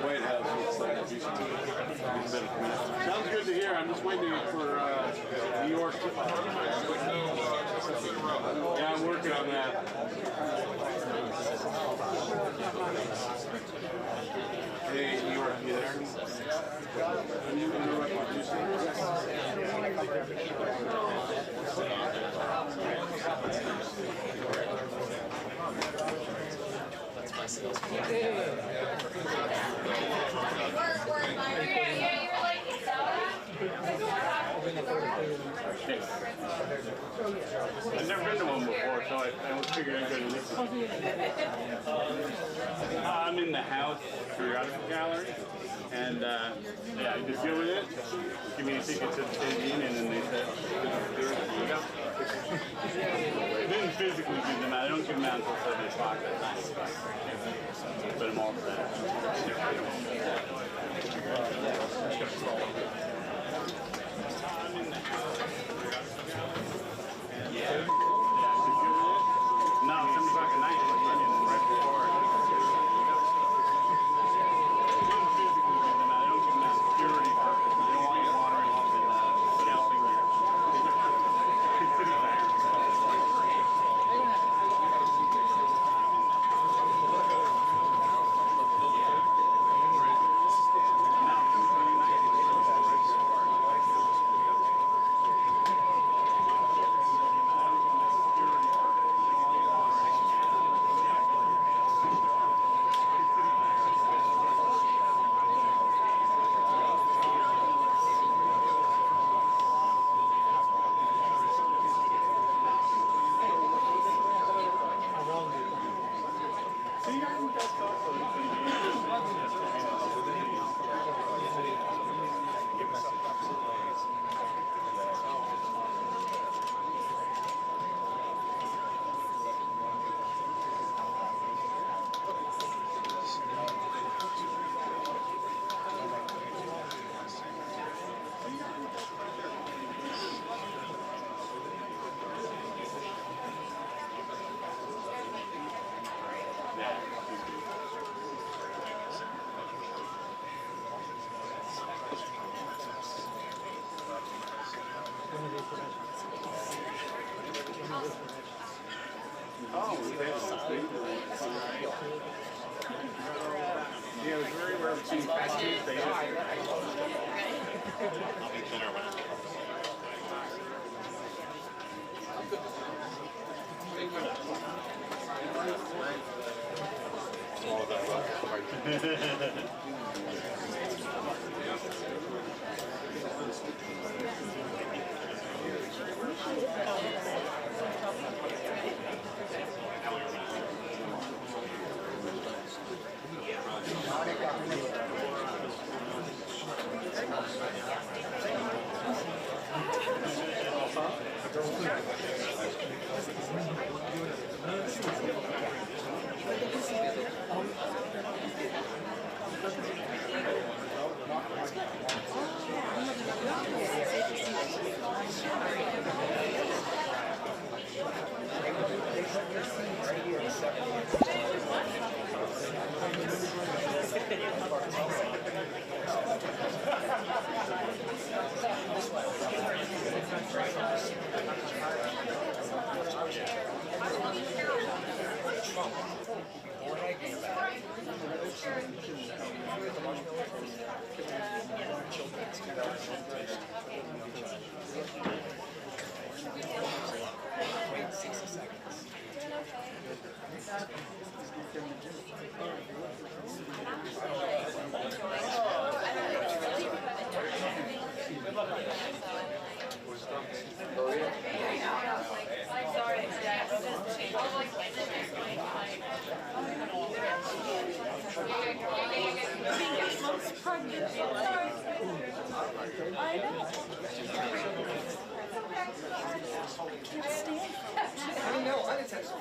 White House looks like a decent bit of commitment. Sounds good to hear. I'm just waiting for New York. Yeah, I'm working on that. Hey, New York, you there? Can you interrupt what you say? That's my sales pitch. I've never been to one before, so I was figuring I'd go to this one. I'm in the House Periodical Gallery, and yeah, you just deal with it. Give me a ticket to the State Union, and they said, I didn't physically give them out. I don't give them out until 7 o'clock at night. But I'm all set. Yeah. No, 7 o'clock at night. Right before. Physically give them out. I don't give them out security purpose. I don't want you wandering off and helping you. Yeah, it was very rare to see Tuesday. I'll be thinner when all of that. Wait 60 seconds. I know. I don't know, unintentional.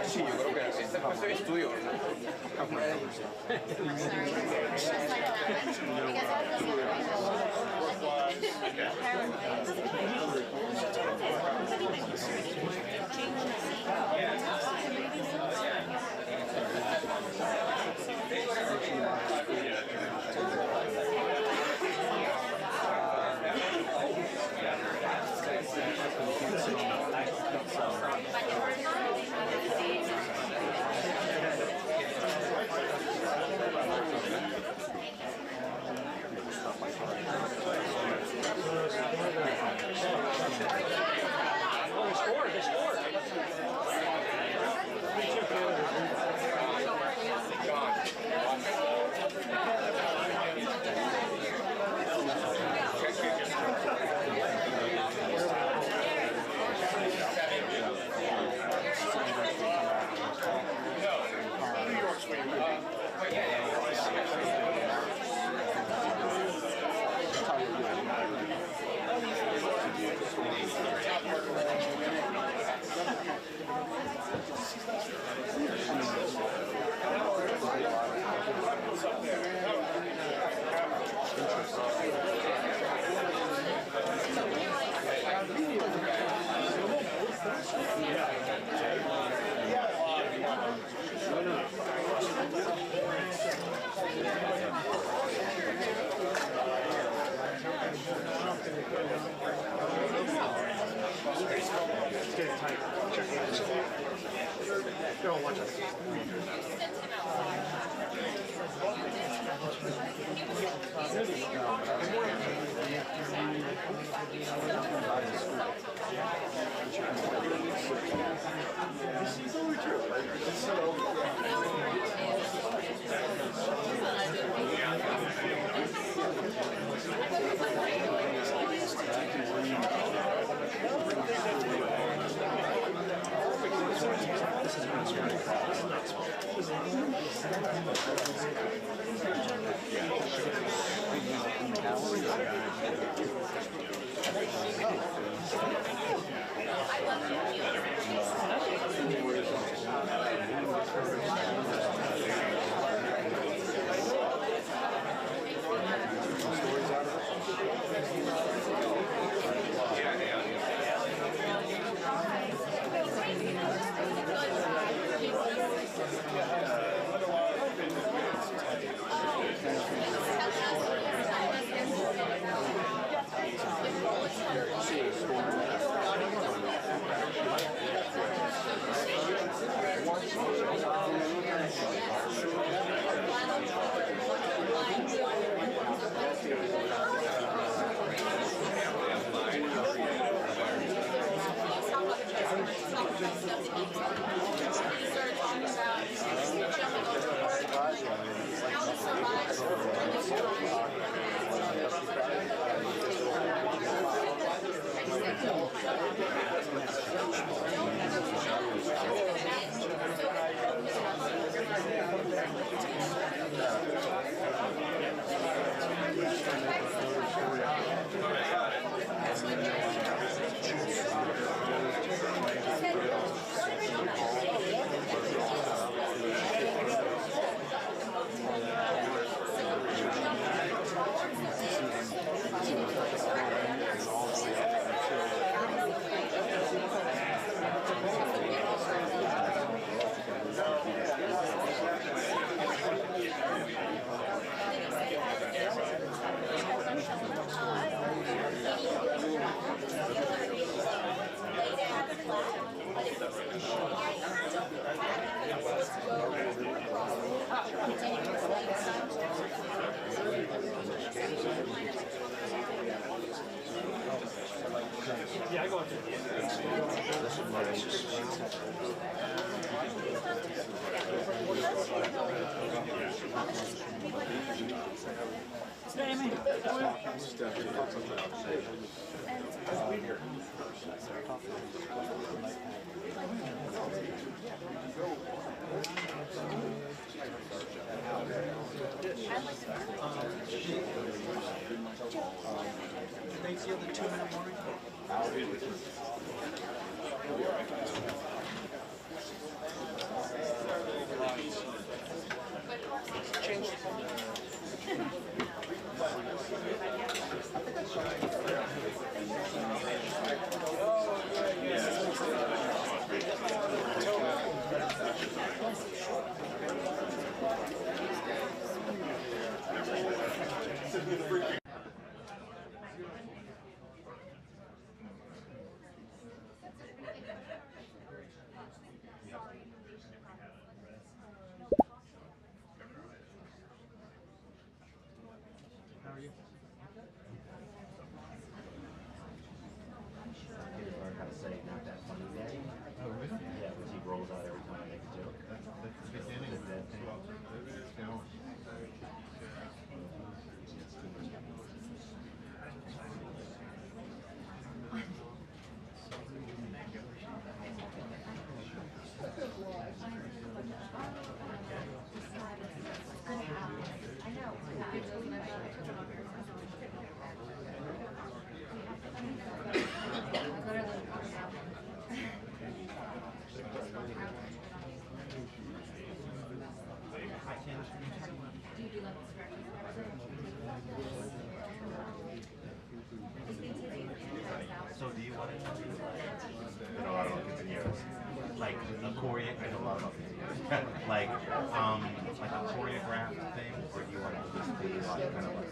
Sí, yo creo que esta clase de estudio, Yeah, I go into Thanks the other 2-minute warning. Change. How are you? Learn how to say not that funny daddy. Oh, really? Yeah, which he rolls out every time I make a joke. That's the beginning of that thing. So do you want it to be like, I don't know, continuous. Like a choreo, I know a lot about continuous. like a choreographed thing, or do you want it to just be like kind of like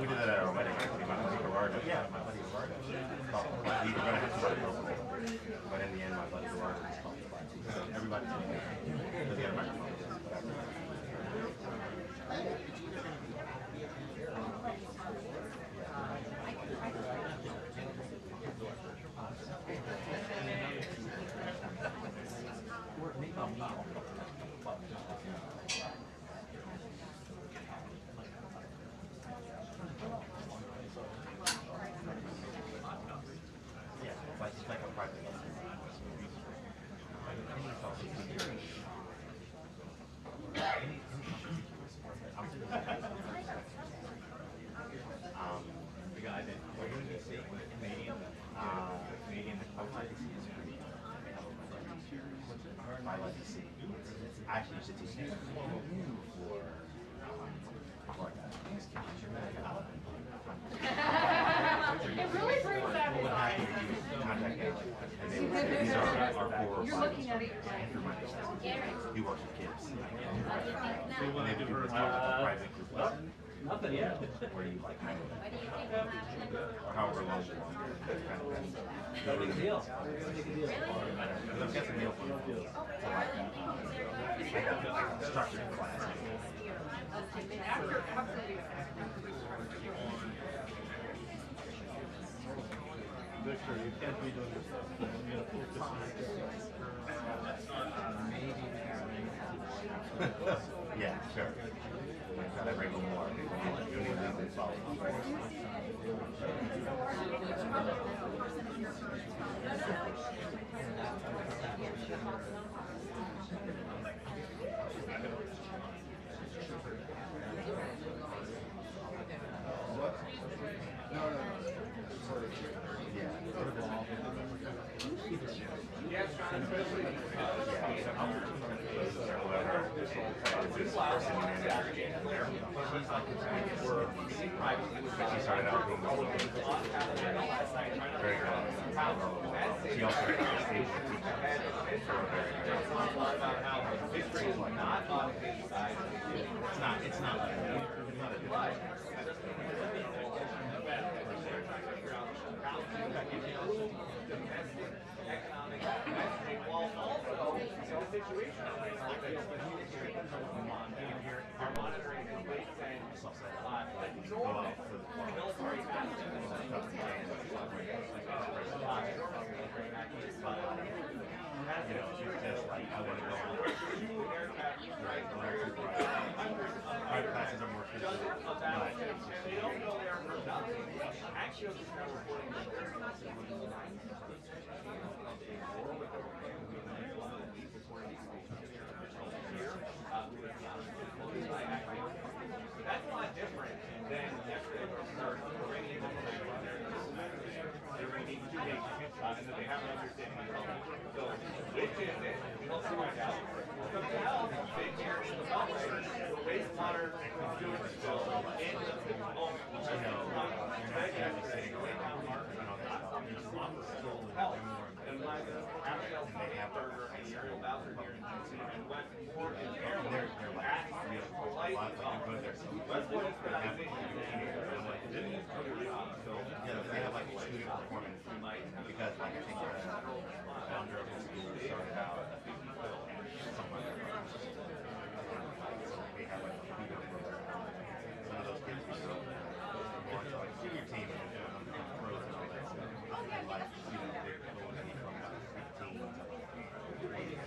we did that at our wedding. Actually, my buddy Gerardo. Yeah, my buddy Gerardo. We were gonna have somebody local, but in the end, my buddy Gerardo was called the black. So everybody's in there. So the other microphone is whatever. It's like a private lesson. The guy that we're going to see, Canadian, I like to see. I actually used to teach for It really brings that what happened if you contact agent and they would say, these are our 4 or 5 You're looking at it. he works with kids. so you want And to they do would do her a private group lesson nothing yet. where you like hang with them. Or however long you want. That's kind of No big deal. Big deal. because I've got some meal for like a structured class. Victor, you can't be doing this stuff. You gotta focus on Yeah, sure. Gotta bring them more. You need to leave follow. or whoever is this person manager. She's like the biggest. But she started out being very early. She also had a stage teacher for a very it's not like it's not a different. You know, she's just like, I want to go home. Our classes are more physical, but that's a lot different than yesterday where we started already they're ready to take and that they have an understanding of it. So, which is it? We'll find out. The valve big here in the beltway, the wastewater is doing so in the moment. you know, you're not actually sitting around and all that stuff. There's a lot of skill and way more And like the Abigail Burger and Ariel Bowser here in DC and went more in they're like, you know, a lot, like, they're good there, so they have to do I'm like, so, yeah, they have like a student performance, because, like, I think the founder of the school started out somewhere, so they have like a studio program. Some of those kids were so go on to like senior team and pros and all that stuff, and like, you know, they're going to be from like 15 to like 80.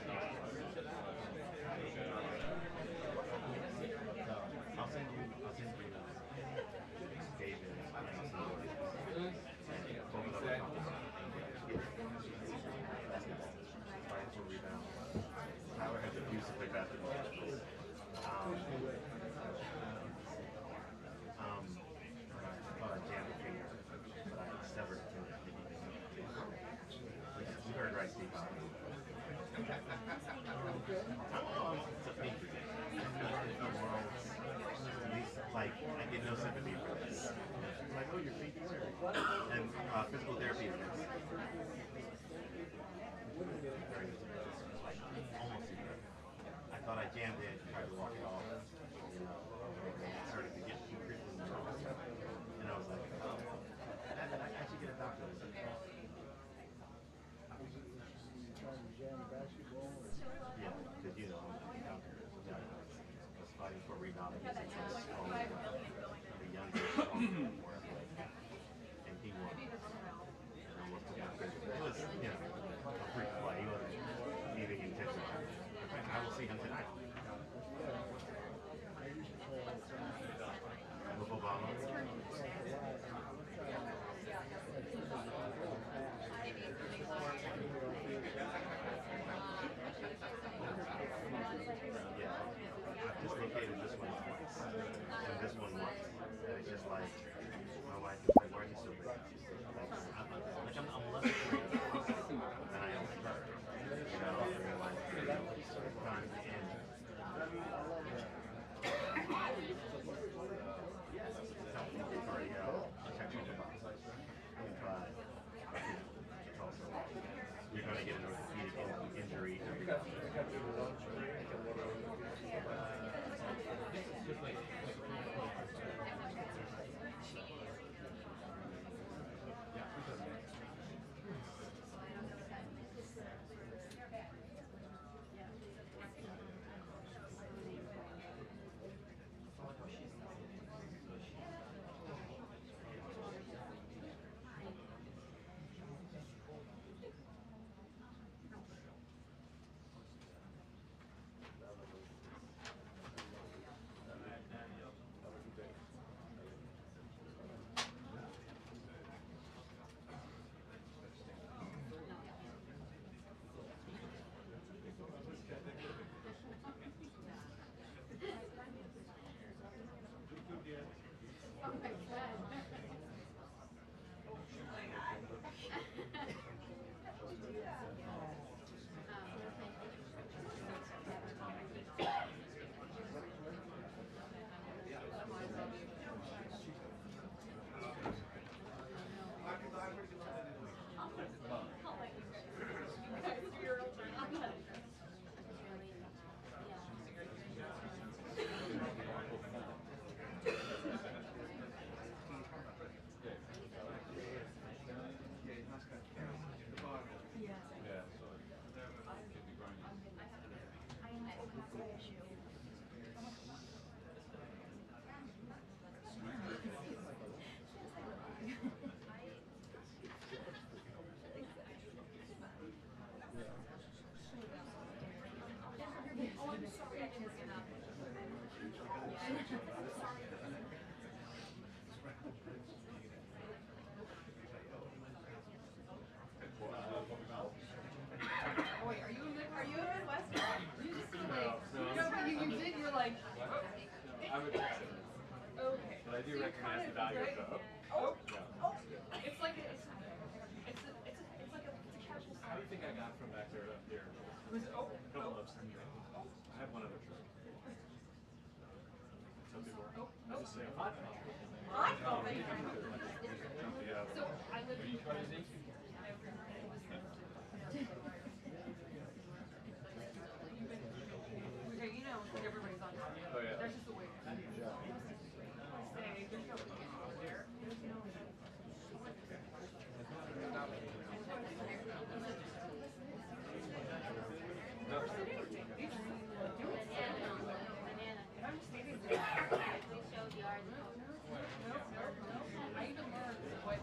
I'll send you David and some of these. Both of them for rebound. Tyler has abused to play basketball. Jammed a finger, but I severed it. You heard right, Steve. It's a pinky. Like, I get no sympathy for this. Like, oh, your pinky hurt. And physical therapy is next. Like, almost immediate. I thought I jammed it, tried to walk it off. It started to get increasingly nervous. And I was like, oh, I should get a doctor. Yeah, because, you know, was fighting for rebounding. The youngest, more athletic, and he won. And almost took out it was, you know, a freak play. He wasn't anything intentional. I will see him tonight. With Obama. Yeah, I've dislocated this one twice, and this one once, and it's just like, my wife is like, why are you so big? I'm less afraid than I am of her, you know, and like, time to end. Yes, it's helpful cardio, technical box, but it's also, you're going to get an orthopedic injury every day. Wait, are you a Midwestern? You just feel like, no, but you did, you're like, I'm a Texan, okay. but I do recognize the value of the It's like it's like a casual How do you think I got from back there to up here? A couple ups. I have one other trick. Some people are, I just say a hot pop. So I live in okay, you know, like everybody's on top. Oh, yeah. There's just a way. Say, there's no there. There's no. I'm standing there. I even learned what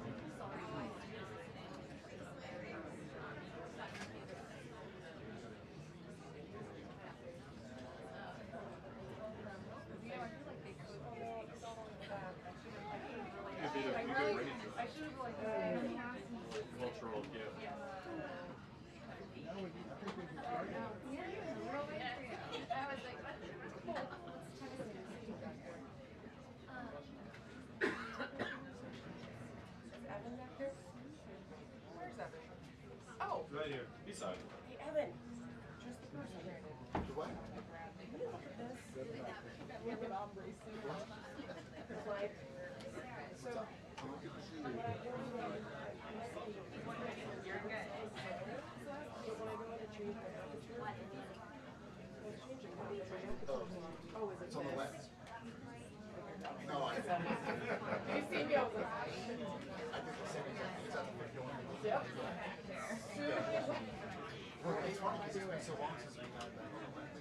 I should have like Cultural gift. I was like, Evan back there? Where's Evan? Oh, Right here, beside me. hey Evan. Just the person here. The what? Look at this. Look at all bracing. It's like, so what I really want you're good. But when I go to change my aperture, I'm changing my aperture. Oh, is it It's on the this? left. No, I think You see me, I was like, the same exact thing. It's at the 51. yep. Well, it's funny because it's been so long since we had that.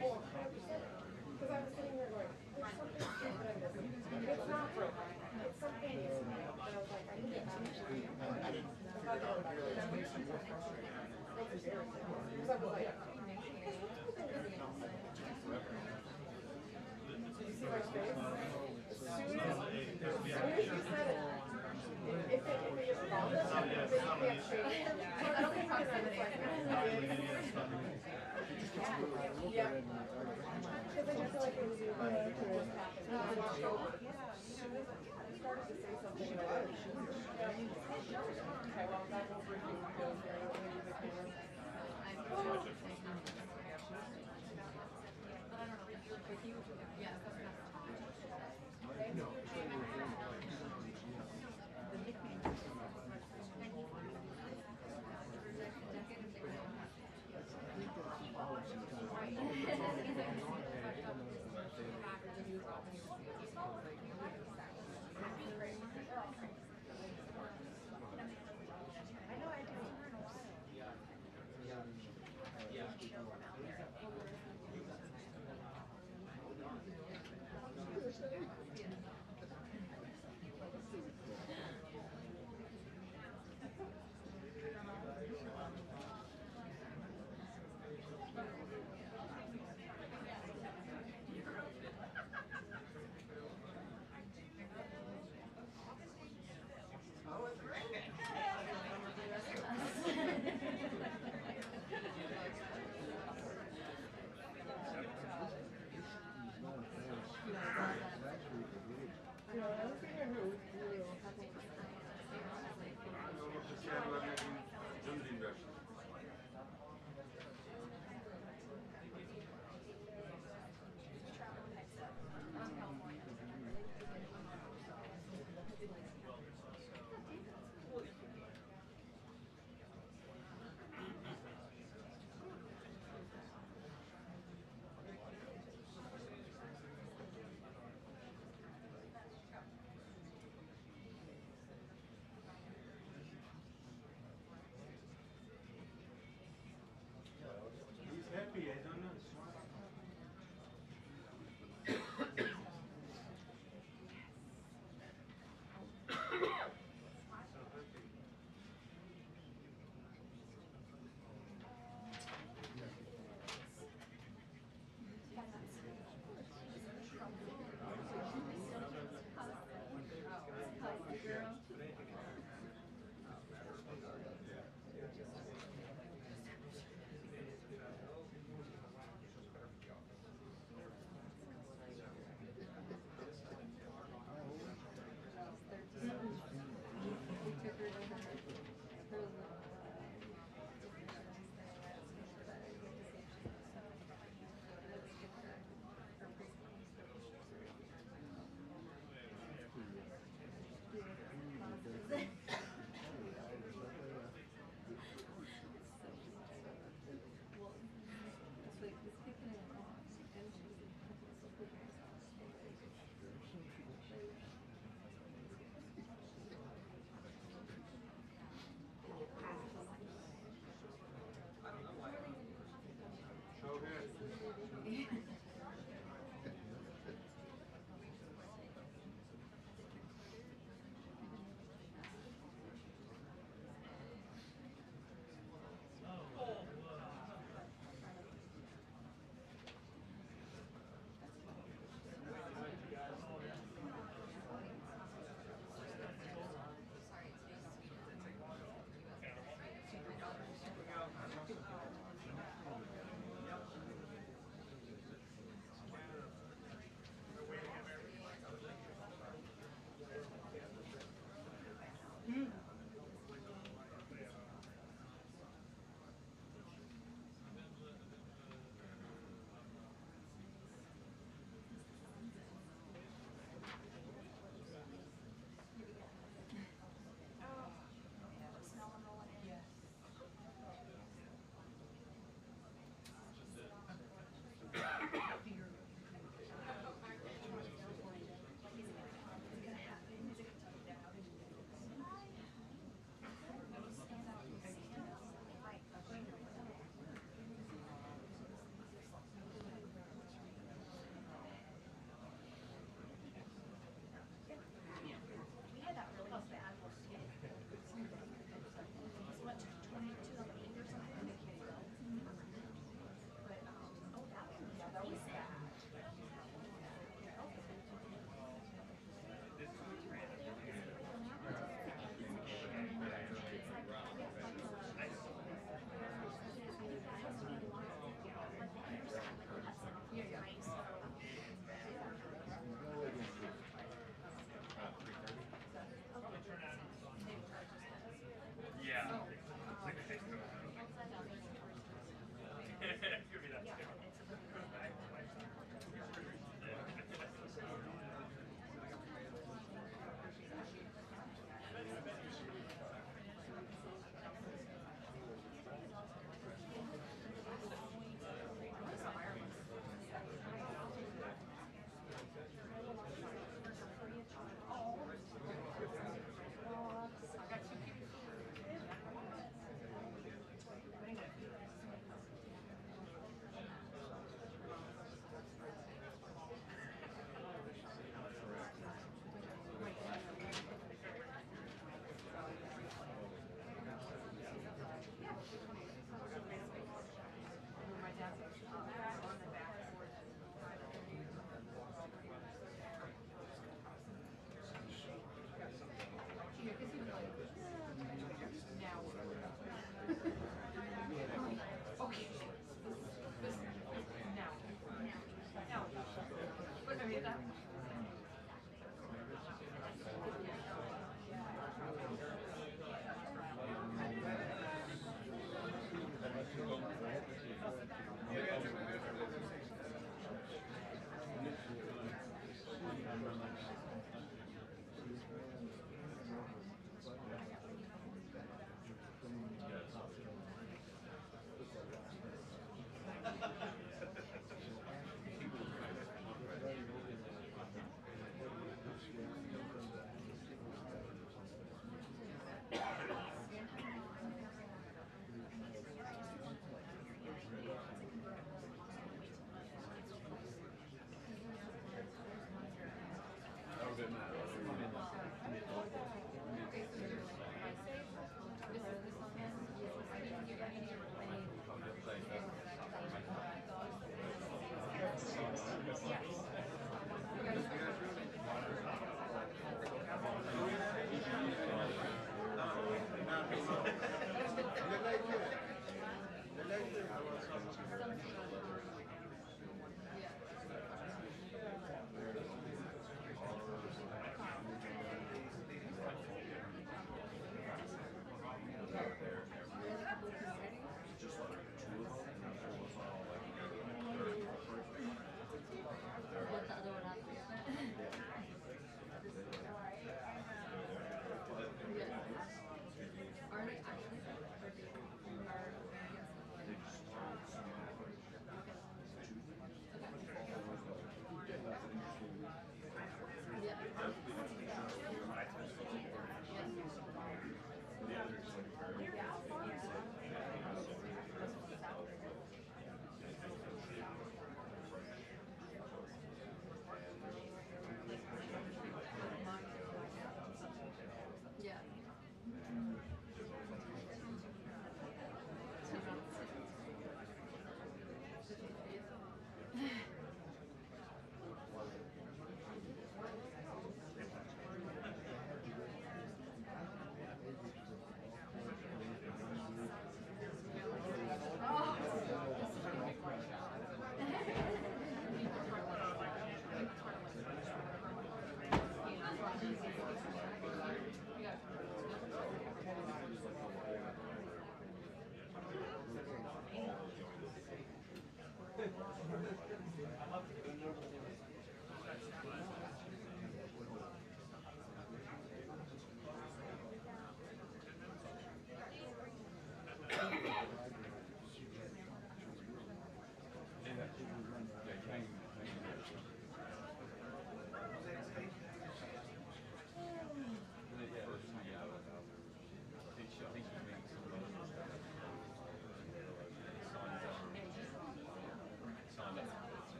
Oh, 100%. Because I was sitting there going, there's something stupid I'm missing. It's not broken. It's something missing. And I was like, I need to actually. I didn't figure it out. I realized it makes me more frustrated. Because I was like, you see my face? As soon as you said it, if it is bothered, they can't shake it. So I don't think it's like, yeah. Because I just feel like it was really started to say something and I didn't shoot. Okay, well, that was really goes there. I know I do.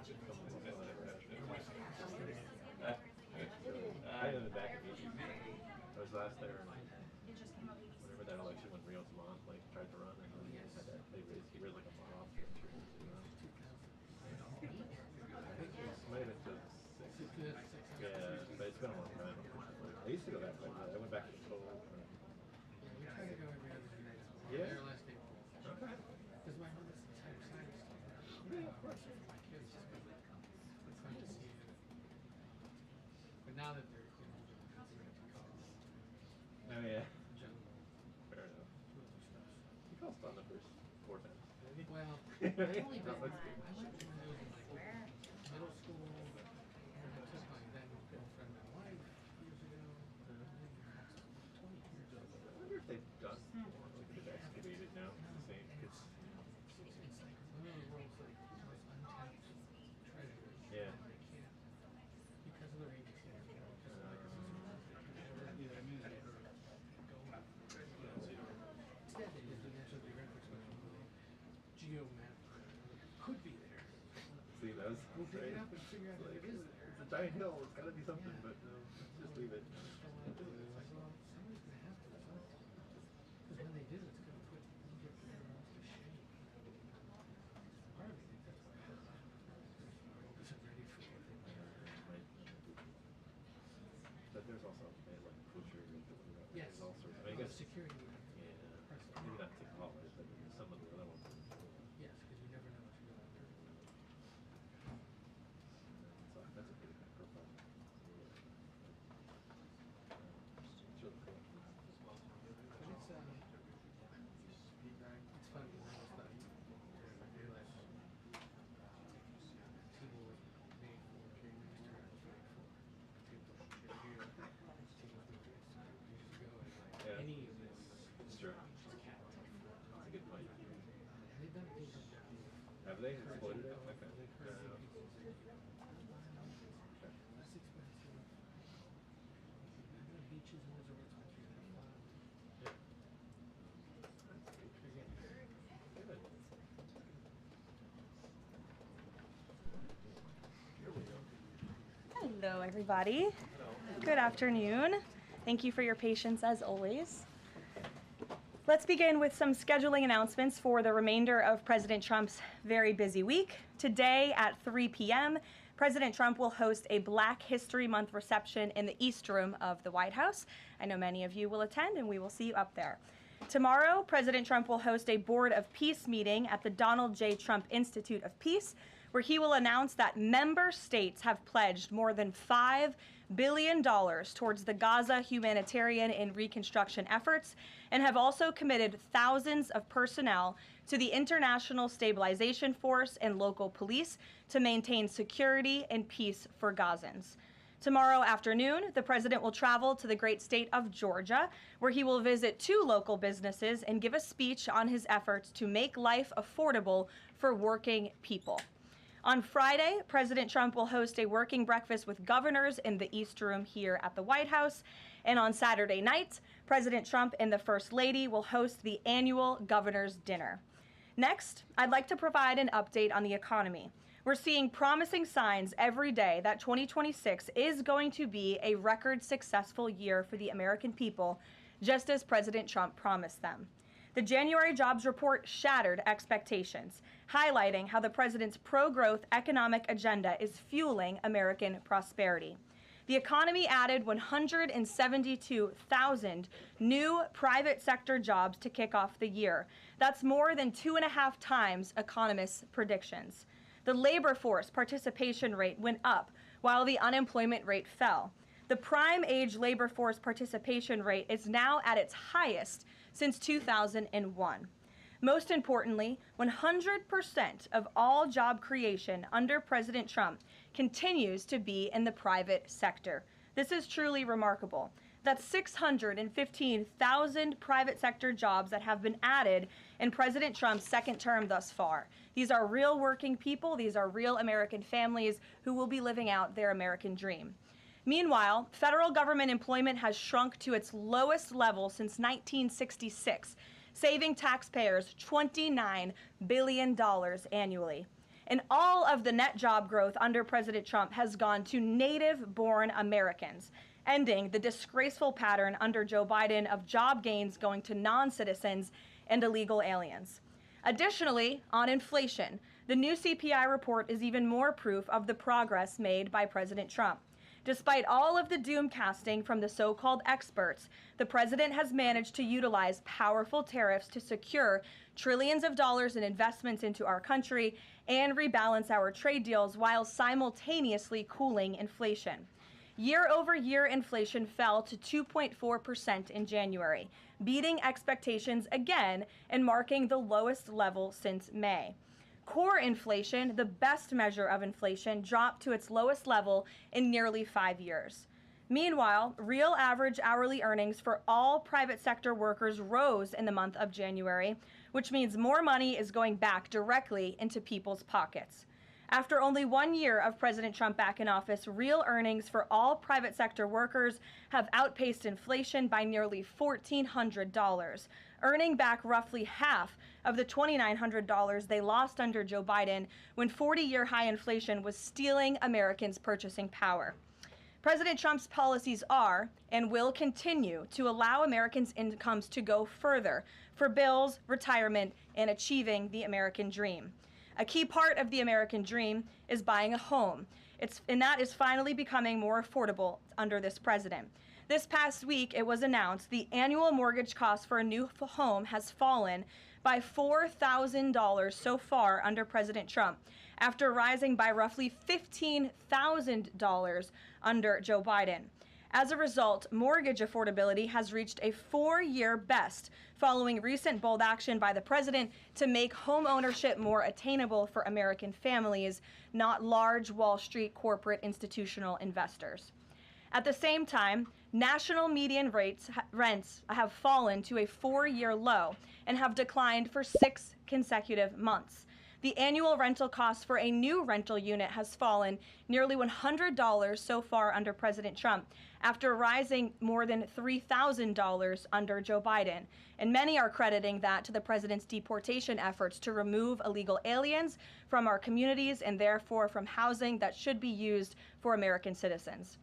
I ended back in Egypt. I was last there, and whenever that election when Rio's mom tried to run, and he raised like a mob. I think it might have been just 6. Yeah, but it's been a long time. I used to go back, but I went back to the cold. We try to go every other night. Yeah. Their last April. Okay. Because my mom is the type of science student. Yeah, of course. For my kids, it's fun to see it. But now that they're older, they're to college. Oh yeah. General. Fair enough. You calls fun the first 4 times. Well, I only did. I went to middle school. And I took my then girlfriend and wife years ago. 20 years ago. I wonder if they've done more, like they've excavated now. It's the same. Cause It's like one of the world's most untapped treasures. yeah. And they can't, because of their agency. Instead, they did the National Geographic special geomap. Could be there. See those? We'll dig Right? it up and figure out if it is there. It's a giant hill. It's got to be something, but no, just leave it. It's like, well, somebody's going to have to. Because when they do, it's going to put Egypt to shame. Part of me thinks that's what happened. Isn't ready for what they Right. But there's also like kosher. Yes. There's all sorts. I mean, I guess security. yeah. Maybe not to college, but some of the other ones. Yes, because you never know what you're going to do. So that's a pretty good profile. It's really cool. But it's fun because I was like, I realized people were made for carrying these terms for people here. People do this years ago, and like Yeah. any of this, It's true. it's cat. That's a good point. And they've done things like that. Have they exploited it? Okay. They encourage Yeah. people to It's expensive. The beaches and resorts are fun. Yeah. Good. Hello, everybody. Good afternoon. Thank you for your patience as always. Let's begin with some scheduling announcements for the remainder of President Trump's very busy week. Today at 3 p.m., President Trump will host a Black History Month reception in the East Room of the White House. I know many of you will attend, and we will see you up there. Tomorrow, President Trump will host a Board of Peace meeting at the Donald J. Trump Institute of Peace, where he will announce that member states have pledged more than $5 billion towards the Gaza humanitarian and reconstruction efforts, and have also committed thousands of personnel to the International Stabilization Force and local police to maintain security and peace for Gazans. Tomorrow afternoon, the president will travel to the great state of Georgia, where he will visit 2 local businesses and give a speech on his efforts to make life affordable for working people. On Friday, President Trump will host a working breakfast with governors in the East Room here at the White House. And on Saturday night, President Trump and the First Lady will host the annual Governor's Dinner. Next, I'd like to provide an update on the economy. We're seeing promising signs every day that 2026 is going to be a record successful year for the American people, just as President Trump promised them. The January jobs report shattered expectations, highlighting how the president's pro-growth economic agenda is fueling American prosperity. The economy added 172,000 new private sector jobs to kick off the year. That's more than 2.5 times economists' predictions. The labor force participation rate went up while the unemployment rate fell. The prime age labor force participation rate is now at its highest since 2001. Most importantly, 100% of all job creation under President Trump continues to be in the private sector. This is truly remarkable. That's 615,000 private sector jobs that have been added in President Trump's second term thus far. These are real working people. These are real American families who will be living out their American dream. Meanwhile, federal government employment has shrunk to its lowest level since 1966, saving taxpayers $29 billion annually. And all of the net job growth under President Trump has gone to native-born Americans, ending the disgraceful pattern under Joe Biden of job gains going to non-citizens and illegal aliens. Additionally, on inflation, the new CPI report is even more proof of the progress made by President Trump. Despite all of the doom casting from the so-called experts, the president has managed to utilize powerful tariffs to secure trillions of dollars in investments into our country and rebalance our trade deals while simultaneously cooling inflation. Year-over-year inflation fell to 2.4% in January, beating expectations again and marking the lowest level since May. Core inflation, the best measure of inflation, dropped to its lowest level in nearly 5 years. Meanwhile, real average hourly earnings for all private sector workers rose in the month of January, which means more money is going back directly into people's pockets. After only 1 year of President Trump back in office, real earnings for all private sector workers have outpaced inflation by nearly $1,400, earning back roughly half of the $2,900 they lost under Joe Biden when 40-year high inflation was stealing Americans' purchasing power. President Trump's policies are and will continue to allow Americans' incomes to go further for bills, retirement, and achieving the American dream. A key part of the American dream is buying a home, and that is finally becoming more affordable under this president. This past week, it was announced the annual mortgage cost for a new home has fallen by $4,000 so far under President Trump, after rising by roughly $15,000 under Joe Biden. As a result, mortgage affordability has reached a 4-year best following recent bold action by the president to make home ownership more attainable for American families, not large Wall Street corporate institutional investors. At the same time, national median rents have fallen to a 4-year low and have declined for 6 consecutive months. The annual rental cost for a new rental unit has fallen nearly $100 so far under President Trump, after rising more than $3,000 under Joe Biden. And many are crediting that to the president's deportation efforts to remove illegal aliens from our communities and therefore from housing that should be used for American citizens.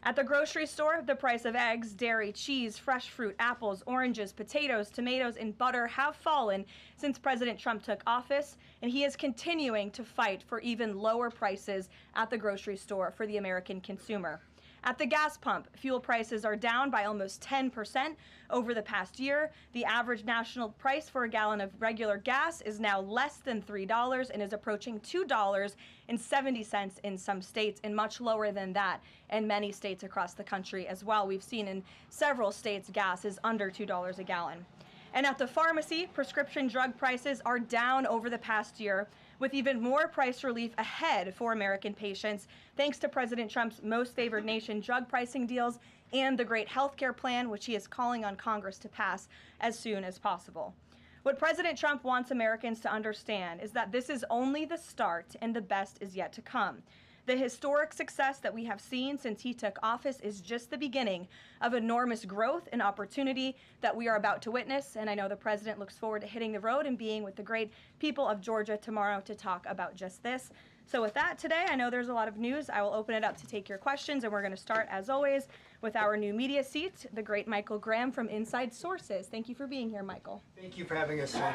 At the grocery store, the price of eggs, dairy, cheese, fresh fruit, apples, oranges, potatoes, tomatoes, and butter have fallen since President Trump took office, and he is continuing to fight for even lower prices at the grocery store for the American consumer. At the gas pump, fuel prices are down by almost 10% over the past year. The average national price for a gallon of regular gas is now less than $3 and is approaching $2.70 in some states, and much lower than that in many states across the country as well. We've seen in several states gas is under $2 a gallon. And at the pharmacy, prescription drug prices are down over the past year, with even more price relief ahead for American patients, thanks to President Trump's most favored nation drug pricing deals and the great health care plan, which he is calling on Congress to pass as soon as possible. What President Trump wants Americans to understand is that this is only the start and the best is yet to come. The historic success that we have seen since he took office is just the beginning of enormous growth and opportunity that we are about to witness, and I know the president looks forward to hitting the road and being with the great people of Georgia tomorrow to talk about just this. So with that today, I know there's a lot of news. I will open it up to take your questions, and we're going to start, as always, with our new media seat, the great Michael Graham from Inside Sources. Thank you for being here, Michael. Thank you for having us, and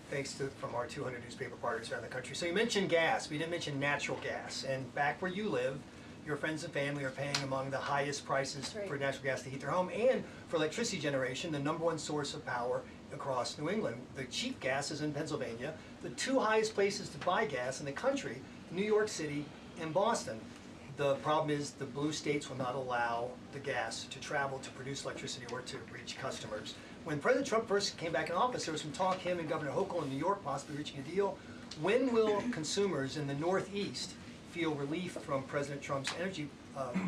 thanks from our 200 newspaper partners around the country. So you mentioned gas. We didn't mention natural gas. And back where you live, your friends and family are paying among the highest prices for natural gas to heat their home, and for electricity generation, the #1 source of power across New England. The cheap gas is in Pennsylvania. The 2 highest places to buy gas in the country, New York City and Boston. The problem is the blue states will not allow the gas to travel to produce electricity or to reach customers. When President Trump first came back in office, there was some talk, him and Governor Hochul in New York possibly reaching a deal. When will consumers in the Northeast feel relief from President Trump's energy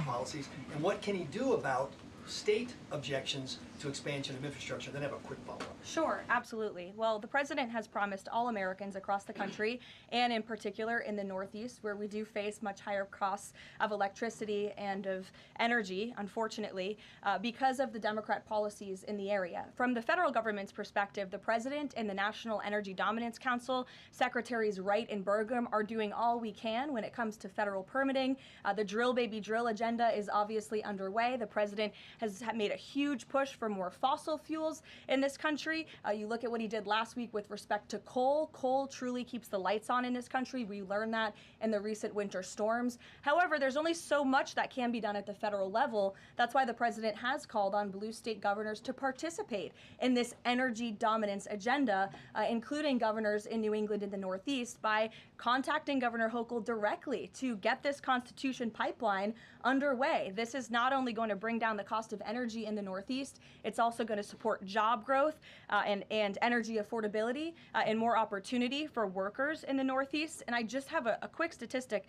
policies, and what can he do about state objections to expansion of infrastructure, then I have a quick follow-up. Sure, absolutely. Well, the president has promised all Americans across the country, and in particular in the Northeast, where we do face much higher costs of electricity and of energy, unfortunately, because of the Democrat policies in the area. From the federal government's perspective, the president and the National Energy Dominance Council, Secretaries Wright and Burgum, are doing all we can when it comes to federal permitting. The drill baby drill agenda is obviously underway. The president has made a huge push for more fossil fuels in this country. You look at what he did last week with respect to coal. Coal truly keeps the lights on in this country. We learned that in the recent winter storms. However, there's only so much that can be done at the federal level. That's why the president has called on blue state governors to participate in this energy dominance agenda, including governors in New England and the Northeast, by contacting Governor Hochul directly to get this Constitution pipeline underway. This is not only going to bring down the cost of energy in the Northeast, it's also going to support job growth and energy affordability and more opportunity for workers in the Northeast. And I just have a quick statistic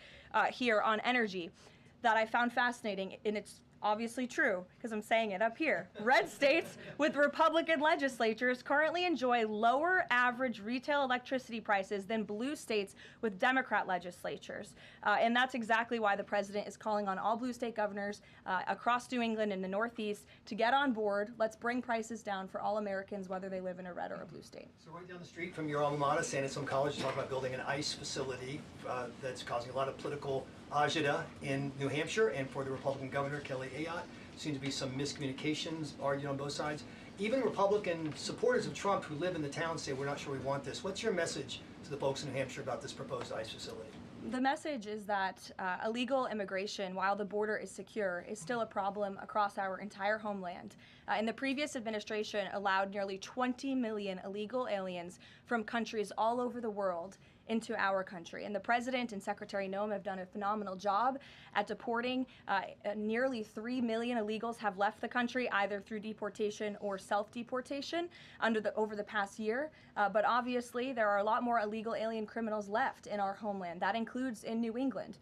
here on energy that I found fascinating, and it's obviously true because I'm saying it up here. Red states with Republican legislatures currently enjoy lower average retail electricity prices than blue states with Democrat legislatures. And that's exactly why the president is calling on all blue state governors across New England and the Northeast to get on board. Let's bring prices down for all Americans, whether they live in a red or a blue state. So right down the street from your alma mater, San Antonio College, you talk about building an ICE facility that's causing a lot of political agita in New Hampshire, and for the Republican governor, Kelly Ayotte. Seems to be some miscommunications argued on both sides. Even Republican supporters of Trump who live in the town say, we're not sure we want this. What's your message to the folks in New Hampshire about this proposed ICE facility? The message is that illegal immigration, while the border is secure, is still a problem across our entire homeland. And the previous administration allowed nearly 20 million illegal aliens from countries all over the world into our country. And the president and Secretary Noem have done a phenomenal job at deporting. Nearly 3 million illegals have left the country either through deportation or self-deportation over the past year. But obviously there are a lot more illegal alien criminals left in our homeland. That includes in New England.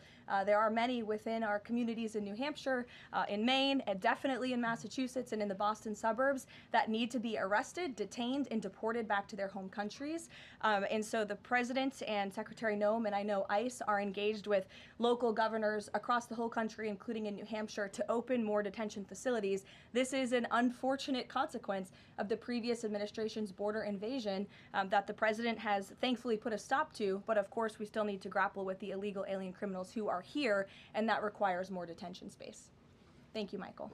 There are many within our communities in New Hampshire, in Maine, and definitely in Massachusetts and in the Boston suburbs that need to be arrested, detained, and deported back to their home countries. And so the president and Secretary Noem, and I know ICE, are engaged with local governors across the whole country, including in New Hampshire, to open more detention facilities. This is an unfortunate consequence of the previous administration's border invasion that the president has thankfully put a stop to, but of course we still need to grapple with the illegal alien criminals who are here, and that requires more detention space. Thank you, Michael.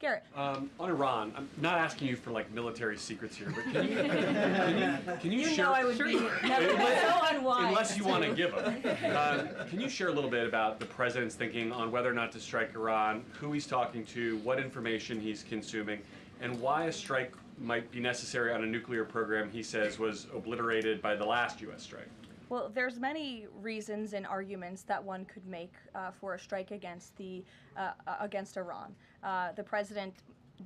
Garrett. On Iran, I'm not asking you for like military secrets here, but can you share? Know I would be so unwise. Unless you want to give them. Can you share a little bit about the president's thinking on whether or not to strike Iran, who he's talking to, what information he's consuming, and why a strike might be necessary on a nuclear program he says was obliterated by the last U.S. strike? Well, there's many reasons and arguments that one could make for a strike against Iran. The president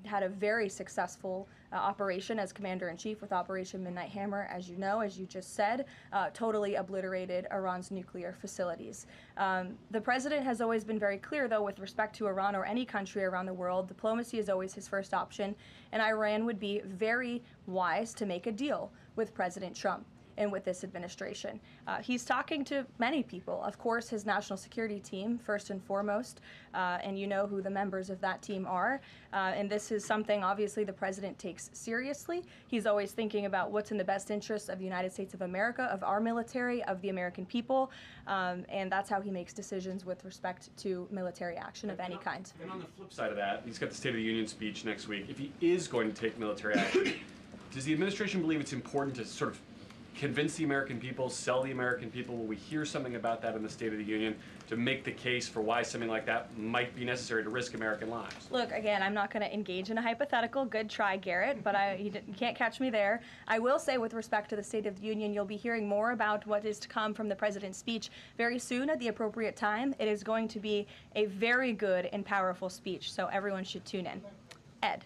had a very successful operation as commander-in-chief with Operation Midnight Hammer, as you know, as you just said, totally obliterated Iran's nuclear facilities. The president has always been very clear, though, with respect to Iran or any country around the world, diplomacy is always his first option, and Iran would be very wise to make a deal with President Trump and with this administration. He's talking to many people. Of course, his national security team, first and foremost, and you know who the members of that team are. And this is something, obviously, the president takes seriously. He's always thinking about what's in the best interest of the United States of America, of our military, of the American people, and that's how he makes decisions with respect to military action of any kind. And on the flip side of that, he's got the State of the Union speech next week. If he is going to take military action, does the administration believe it's important to sort of convince the American people, sell the American people? Will we hear something about that in the State of the Union to make the case for why something like that might be necessary to risk American lives? Look, again, I'm not going to engage in a hypothetical. Good try, Garrett, but you can't catch me there. I will say, with respect to the State of the Union, you'll be hearing more about what is to come from the president's speech very soon at the appropriate time. It is going to be a very good and powerful speech, so everyone should tune in. Ed.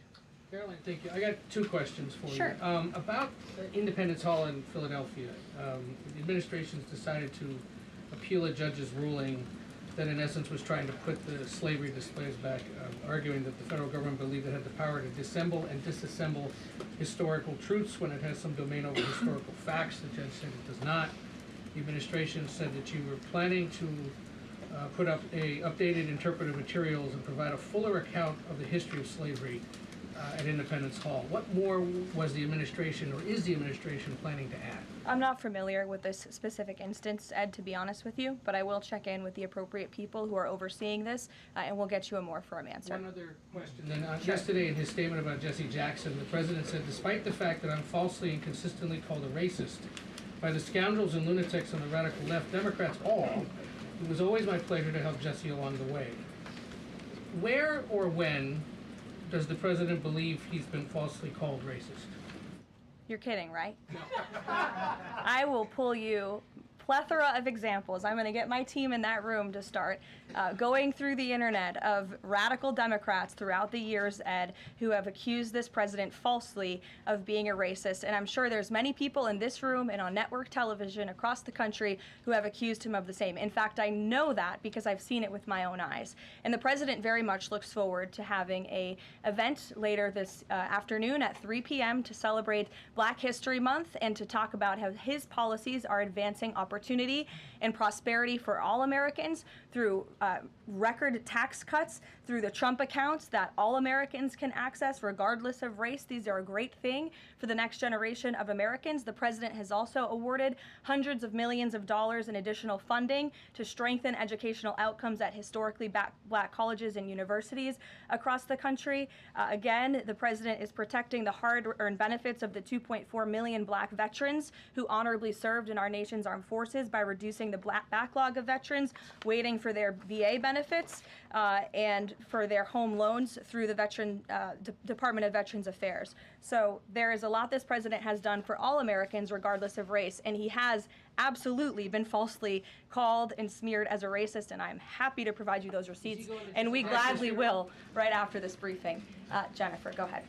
Karoline, thank you. I got two questions for Sure. you. About Independence Hall in Philadelphia, the administration's decided to appeal a judge's ruling that in essence was trying to put the slavery displays back, arguing that the federal government believed it had the power to disassemble and disassemble historical truths when it has some domain over historical facts. The judge said it does not. The administration said that you were planning to put up updated interpretive materials and provide a fuller account of the history of slavery at Independence Hall. What more was the administration, or is the administration, planning to add? I'm not familiar with this specific instance, Ed, to be honest with you, but I will check in with the appropriate people who are overseeing this, and we'll get you a more firm answer. One other question. Then, yesterday in his statement about Jesse Jackson, the president said, despite the fact that I'm falsely and consistently called a racist by the scoundrels and lunatics on the radical left, Democrats all, it was always my pleasure to help Jesse along the way. Where or when does the president believe he's been falsely called racist? You're kidding, right? No. I will pull you plethora of examples. I'm going to get my team in that room to start going through the internet of radical Democrats throughout the years, Ed, who have accused this president falsely of being a racist. And I'm sure there's many people in this room and on network television across the country who have accused him of the same. In fact, I know that because I've seen it with my own eyes. And the president very much looks forward to having an event later this afternoon at 3 p.m. to celebrate Black History Month and to talk about how his policies are advancing opportunity and prosperity for all Americans through record tax cuts, through the Trump accounts that all Americans can access regardless of race. These are a great thing for the next generation of Americans. The president has also awarded hundreds of millions of dollars in additional funding to strengthen educational outcomes at historically Black colleges and universities across the country. Again, the president is protecting the hard-earned benefits of the 2.4 million Black veterans who honorably served in our nation's armed forces by reducing the backlog of veterans waiting for their VA benefits and for their home loans through the Department of Veterans Affairs. So there is a lot this president has done for all Americans regardless of race, and he has absolutely been falsely called and smeared as a racist, and I'm happy to provide you those receipts, and we gladly will right after this briefing. Jennifer, go ahead.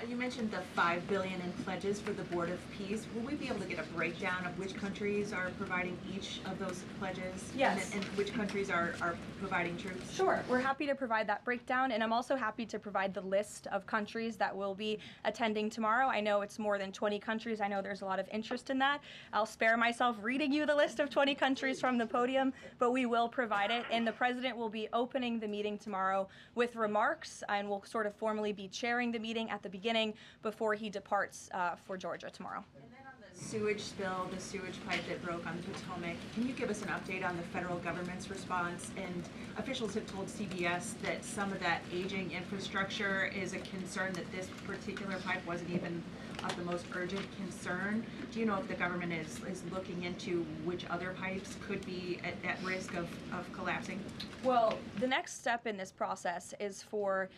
You mentioned the $5 billion in pledges for the Board of Peace. Will we be able to get a breakdown of which countries are providing each of those pledges? Yes. And which countries are providing troops? Sure. We're happy to provide that breakdown, and I'm also happy to provide the list of countries that will be attending tomorrow. I know it's more than 20 countries. I know there's a lot of interest in that. I'll spare myself reading you the list of 20 countries from the podium, but we will provide it, and the president will be opening the meeting tomorrow with remarks, and will sort of formally be chairing the meeting at the beginning before he departs for Georgia tomorrow. And then on the sewage spill, the sewage pipe that broke on the Potomac, can you give us an update on the federal government's response? And officials have told CBS that some of that aging infrastructure is a concern, that this particular pipe wasn't even of the most urgent concern. Do you know if the government is looking into which other pipes could be at risk of collapsing? Well, the next step in this process is for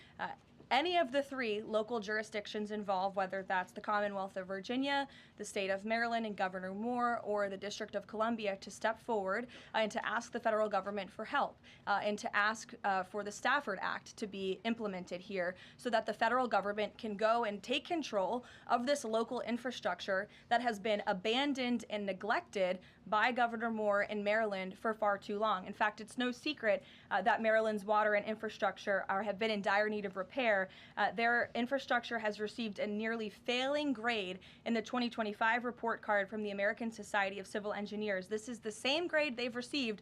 any of the 3 local jurisdictions involved, whether that's the Commonwealth of Virginia, the state of Maryland and Governor Moore, or the District of Columbia, to step forward and to ask the federal government for help and to ask for the Stafford Act to be implemented here so that the federal government can go and take control of this local infrastructure that has been abandoned and neglected by Governor Moore in Maryland for far too long. In fact, it's no secret that Maryland's water and infrastructure have been in dire need of repair. Their infrastructure has received a nearly failing grade in the 2025 report card from the American Society of Civil Engineers. This is the same grade they've received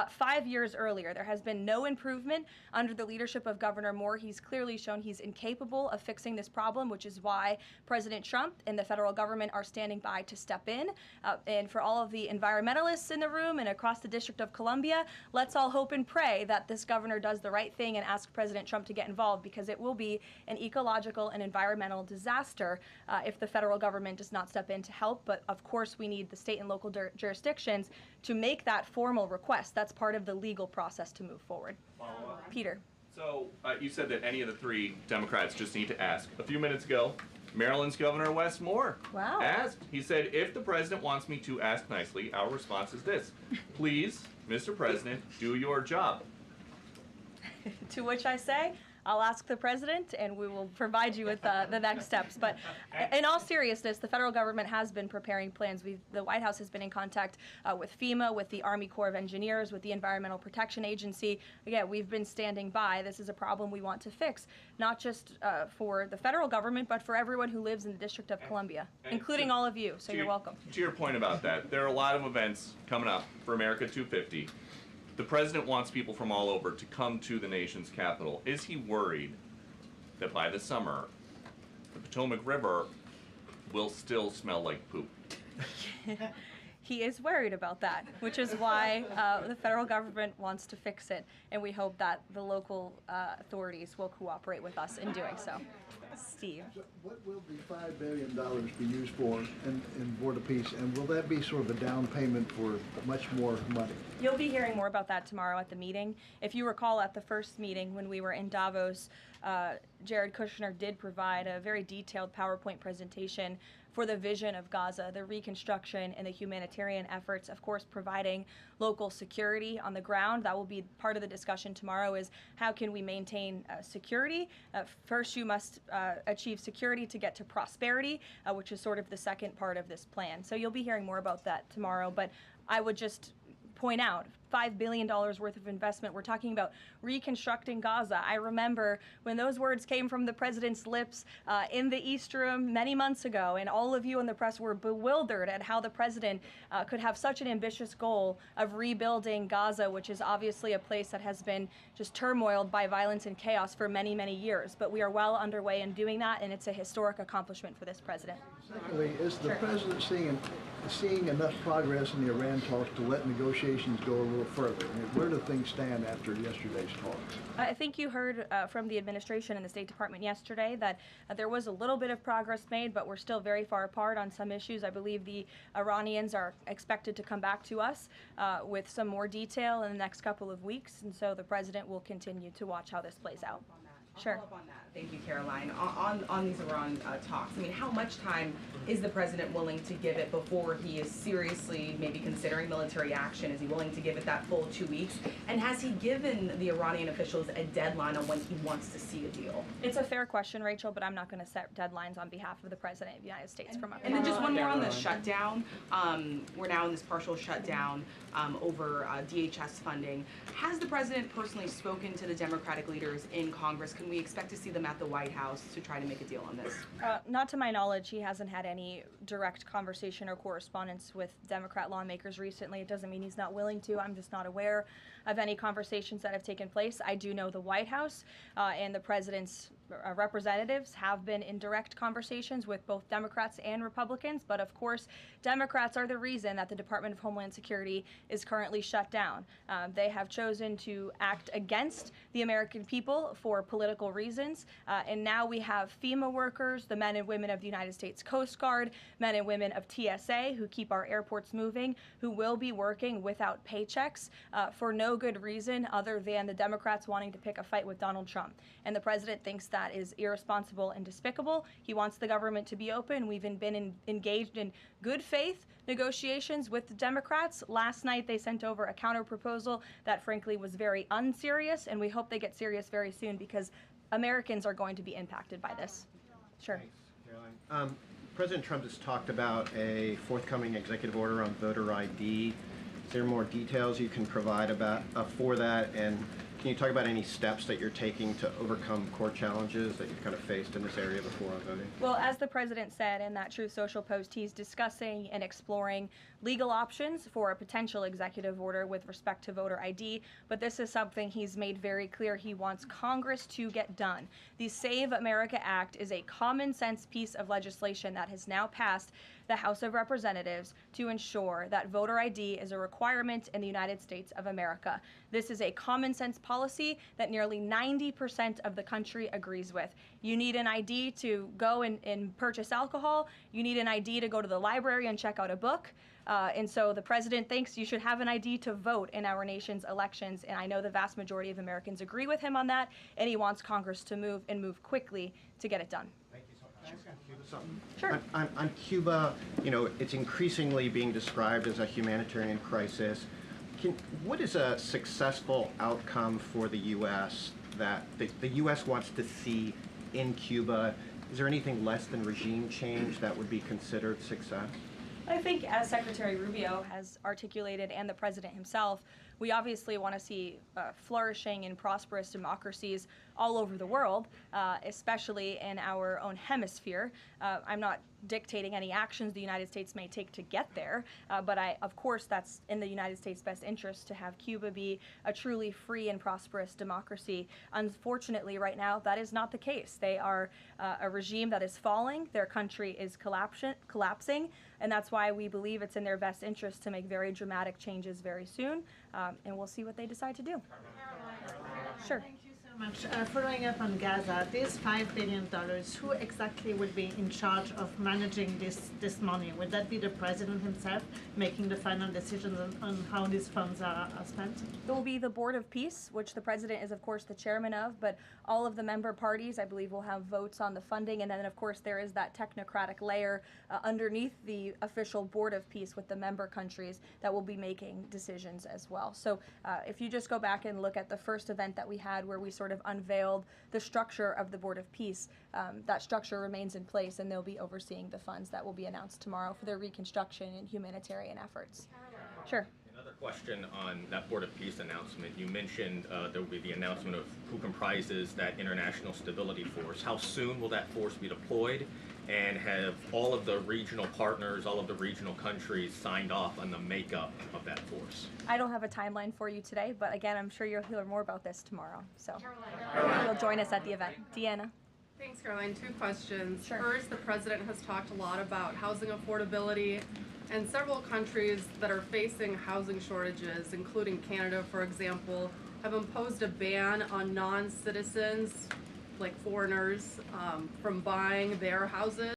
5 years earlier. There has been no improvement under the leadership of Governor Moore. He's clearly shown he's incapable of fixing this problem, which is why President Trump and the federal government are standing by to step in. And for all of the environmentalists in the room and across the District of Columbia, let's all hope and pray that this governor does the right thing and ask President Trump to get involved, because it will be an ecological and environmental disaster if the federal government does not step in to help. But of course, we need the state and local jurisdictions to make that formal request. That's part of the legal process to move forward. Peter. So you said that any of the 3 Democrats just need to ask. A few minutes ago, Maryland's Governor Wes Moore asked. He said, if the president wants me to ask nicely, our response is this: please, Mr. President, do your job. To which I say, I'll ask the president and we will provide you with the next steps. But in all seriousness, the federal government has been preparing plans. The White House has been in contact with FEMA, with the Army Corps of Engineers, with the Environmental Protection Agency. Again, we've been standing by. This is a problem we want to fix, not just for the federal government, but for everyone who lives in the District of Columbia, including all of you. So you're welcome. To your point about that, there are a lot of events coming up for America 250. The president wants people from all over to come to the nation's capital. Is he worried that by the summer, the Potomac River will still smell like poop? He is worried about that, which is why the federal government wants to fix it, and we hope that the local authorities will cooperate with us in doing so. Steve. So what will the $5 billion be used for in Board of Peace, and will that be sort of a down payment for much more money? You'll be hearing more about that tomorrow at the meeting. If you recall, at the first meeting when we were in Davos, Jared Kushner did provide a very detailed PowerPoint presentation for the vision of Gaza, the reconstruction and the humanitarian efforts, of course, providing local security on the ground. That will be part of the discussion tomorrow, is how can we maintain security? First, you must achieve security to get to prosperity, which is sort of the second part of this plan. So you'll be hearing more about that tomorrow, but I would just point out, $5 billion worth of investment. We're talking about reconstructing Gaza. I remember when those words came from the president's lips in the East Room many months ago, and all of you in the press were bewildered at how the president could have such an ambitious goal of rebuilding Gaza, which is obviously a place that has been just turmoiled by violence and chaos for many, many years. But we are well underway in doing that, and it's a historic accomplishment for this president. Secondly, is the president seeing enough progress in the Iran talks to let negotiations go a little further? I mean, where do things stand after yesterday's talks? I think you heard from the administration and the State Department yesterday that there was a little bit of progress made, but we're still very far apart on some issues. I believe the Iranians are expected to come back to us with some more detail in the next couple of weeks, and so the president will continue to watch how this plays out. Sure. Follow up on that. Thank you, Karoline. On these Iran talks, I mean, how much time is the president willing to give it before he is seriously maybe considering military action? Is he willing to give it that full 2 weeks? And has he given the Iranian officials a deadline on when he wants to see a deal? It's a fair question, Rachel, but I'm not going to set deadlines on behalf of the president of the United States from up. And then just one more on the shutdown. We're now in this partial shutdown over DHS funding. Has the president personally spoken to the Democratic leaders in Congress? Can we expect to see them at the White House to try to make a deal on this? Not to my knowledge. He hasn't had any direct conversation or correspondence with Democrat lawmakers recently. It doesn't mean he's not willing to. I'm just not aware of any conversations that have taken place. I do know the White House and the president's representatives have been in direct conversations with both Democrats and Republicans, but of course, Democrats are the reason that the Department of Homeland Security is currently shut down. They have chosen to act against the American people for political reasons, and now we have FEMA workers, the men and women of the United States Coast Guard, men and women of TSA who keep our airports moving, who will be working without paychecks for no good reason other than the Democrats wanting to pick a fight with Donald Trump. And the president thinks that is irresponsible and despicable. He wants the government to be open. We've been engaged in good faith negotiations with the Democrats. Last night they sent over a counter proposal that frankly was very unserious, and we hope they get serious very soon because Americans are going to be impacted by this. Sure. Thanks, Caroline. President Trump has talked about a forthcoming executive order on voter ID. Is there more details you can provide about for that? And can you talk about any steps that you're taking to overcome core challenges that you've kind of faced in this area before on voting? Well, as the president said in that Truth Social post, he's discussing and exploring legal options for a potential executive order with respect to voter ID, but this is something he's made very clear he wants Congress to get done. The Save America Act is a common sense piece of legislation that has now passed the House of Representatives to ensure that voter ID is a requirement in the United States of America. This is a common sense policy that nearly 90% of the country agrees with. You need an ID to go and purchase alcohol. You need an ID to go to the library and check out a book. And so the president thinks you should have an ID to vote in our nation's elections. And I know the vast majority of Americans agree with him on that. And he wants Congress to move quickly to get it done. Thank you so much. Cuba something? Sure. On Cuba, you know, it's increasingly being described as a humanitarian crisis. What is a successful outcome for the U.S. that the U.S. wants to see in Cuba? Is there anything less than regime change that would be considered success? I think, as Secretary Rubio has articulated and the president himself, we obviously want to see flourishing and prosperous democracies all over the world, especially in our own hemisphere. I'm not dictating any actions the United States may take to get there, but of course that's in the United States' best interest to have Cuba be a truly free and prosperous democracy. Unfortunately, right now, that is not the case. They are a regime that is falling, their country is collapsing, and that's why we believe it's in their best interest to make very dramatic changes very soon, and we'll see what they decide to do. Sure. Thank you so much. Following up on Gaza, this $5 billion, who exactly would be in charge of managing this money? Would that be the president himself making the final decisions on how these funds are spent? It will be the Board of Peace, which the president is, of course, the chairman of, but all of the member parties, I believe, will have votes on the funding. And then, of course, there is that technocratic layer underneath the official Board of Peace with the member countries that will be making decisions as well. So if you just go back and look at the first event that we had where we sort of unveiled the structure of the Board of Peace, that structure remains in place, and they'll be overseeing the funds that will be announced tomorrow for their reconstruction and humanitarian efforts. Sure. Another question on that Board of Peace announcement. You mentioned there will be the announcement of who comprises that International Stability Force. How soon will that force be deployed? And have all of the regional partners, all of the regional countries signed off on the makeup of that force? I don't have a timeline for you today, but again, I'm sure you'll hear more about this tomorrow. So you'll join us at the event. Deanna. Thanks, Caroline. Two questions. Sure. First, the president has talked a lot about housing affordability, and several countries that are facing housing shortages, including Canada, for example, have imposed a ban on non-citizens, like foreigners, from buying their houses.